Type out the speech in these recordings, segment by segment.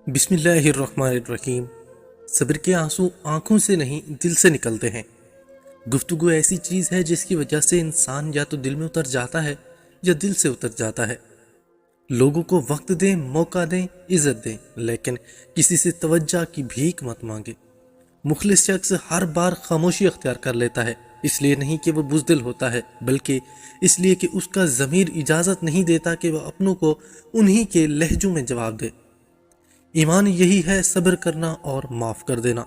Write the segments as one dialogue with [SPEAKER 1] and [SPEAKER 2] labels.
[SPEAKER 1] بسم اللہ الرحمن الرحیم۔ صبر کے آنسو آنکھوں سے نہیں دل سے نکلتے ہیں۔ گفتگو ایسی چیز ہے جس کی وجہ سے انسان یا تو دل میں اتر جاتا ہے یا دل سے اتر جاتا ہے۔ لوگوں کو وقت دیں، موقع دیں، عزت دیں، لیکن کسی سے توجہ کی بھیک مت مانگے۔ مخلص شخص ہر بار خاموشی اختیار کر لیتا ہے، اس لیے نہیں کہ وہ بزدل ہوتا ہے، بلکہ اس لیے کہ اس کا ضمیر اجازت نہیں دیتا کہ وہ اپنوں کو انہی کے لہجوں میں جواب دے۔ ایمان یہی ہے، صبر کرنا اور معاف کر دینا۔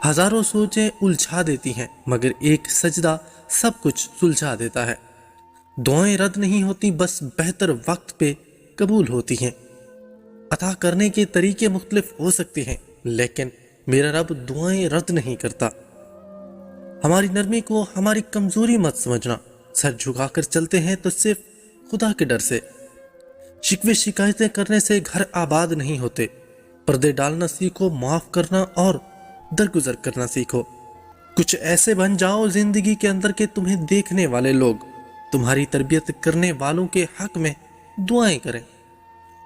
[SPEAKER 1] ہزاروں سوچیں الجھا دیتی ہیں، مگر ایک سجدہ سب کچھ سلجھا دیتا ہے۔ دعائیں رد نہیں ہوتی، بس بہتر وقت پہ قبول ہوتی ہیں۔ عطا کرنے کے طریقے مختلف ہو سکتے ہیں، لیکن میرا رب دعائیں رد نہیں کرتا۔ ہماری نرمی کو ہماری کمزوری مت سمجھنا۔ سر جھکا کر چلتے ہیں تو صرف خدا کے ڈر سے۔ شکوے شکایتیں کرنے سے گھر آباد نہیں ہوتے۔ پردے ڈالنا سیکھو، معاف کرنا اور درگزر کرنا سیکھو۔ کچھ ایسے بن جاؤ زندگی کے اندر کہ تمہیں دیکھنے والے لوگ تمہاری تربیت کرنے والوں کے حق میں دعائیں کریں۔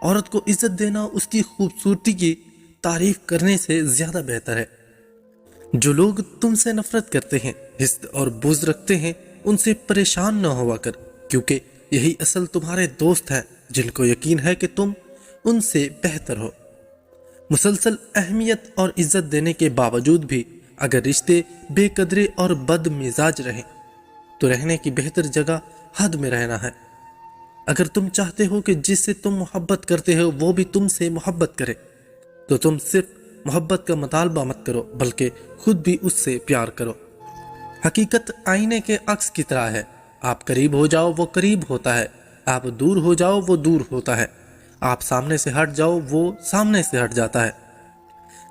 [SPEAKER 1] عورت کو عزت دینا اس کی خوبصورتی کی تعریف کرنے سے زیادہ بہتر ہے۔ جو لوگ تم سے نفرت کرتے ہیں، حسد اور بغض رکھتے ہیں، ان سے پریشان نہ ہوا کر، کیونکہ یہی اصل تمہارے دوست ہیں جن کو یقین ہے کہ تم ان سے بہتر ہو۔ مسلسل اہمیت اور عزت دینے کے باوجود بھی اگر رشتے بے قدرے اور بد مزاج رہیں تو رہنے کی بہتر جگہ حد میں رہنا ہے۔ اگر تم چاہتے ہو کہ جس سے تم محبت کرتے ہو وہ بھی تم سے محبت کرے تو تم صرف محبت کا مطالبہ مت کرو، بلکہ خود بھی اس سے پیار کرو۔ حقیقت آئینے کے عکس کی طرح ہے، آپ قریب ہو جاؤ وہ قریب ہوتا ہے، آپ دور ہو جاؤ وہ دور ہوتا ہے، آپ سامنے سے ہٹ جاؤ وہ سامنے سے ہٹ جاتا ہے۔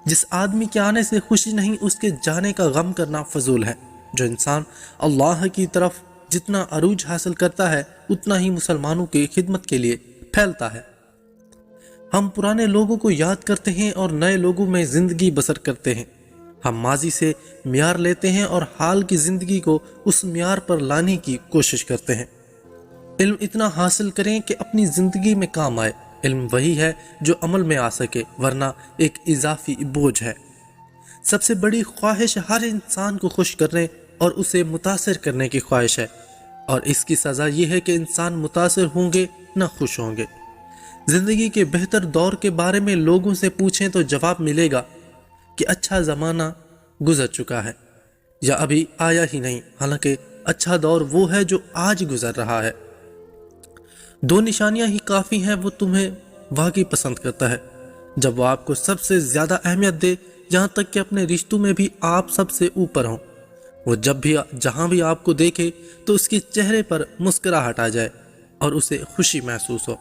[SPEAKER 1] جس آدمی کے آنے سے خوشی نہیں، اس کے جانے کا غم کرنا فضول ہے۔ جو انسان اللہ کی طرف جتنا عروج حاصل کرتا ہے اتنا ہی مسلمانوں کی خدمت کے لیے پھیلتا ہے۔ ہم پرانے لوگوں کو یاد کرتے ہیں اور نئے لوگوں میں زندگی بسر کرتے ہیں۔ ہم ماضی سے معیار لیتے ہیں اور حال کی زندگی کو اس معیار پر لانے کی کوشش کرتے ہیں۔ علم اتنا حاصل کریں کہ اپنی زندگی میں کام آئے۔ علم وہی ہے جو عمل میں آ سکے، ورنہ ایک اضافی بوجھ ہے۔ سب سے بڑی خواہش ہر انسان کو خوش کرنے اور اسے متاثر کرنے کی خواہش ہے، اور اس کی سزا یہ ہے کہ انسان متاثر ہوں گے نہ خوش ہوں گے۔ زندگی کے بہتر دور کے بارے میں لوگوں سے پوچھیں تو جواب ملے گا کہ اچھا زمانہ گزر چکا ہے یا ابھی آیا ہی نہیں، حالانکہ اچھا دور وہ ہے جو آج گزر رہا ہے۔ دو نشانیاں ہی کافی ہیں، وہ تمہیں واقعی پسند کرتا ہے جب وہ آپ کو سب سے زیادہ اہمیت دے، یہاں تک کہ اپنے رشتوں میں بھی آپ سب سے اوپر ہوں۔ وہ جب بھی جہاں بھی آپ کو دیکھے تو اس کے چہرے پر مسکراہٹ آ جائے اور اسے خوشی محسوس ہو۔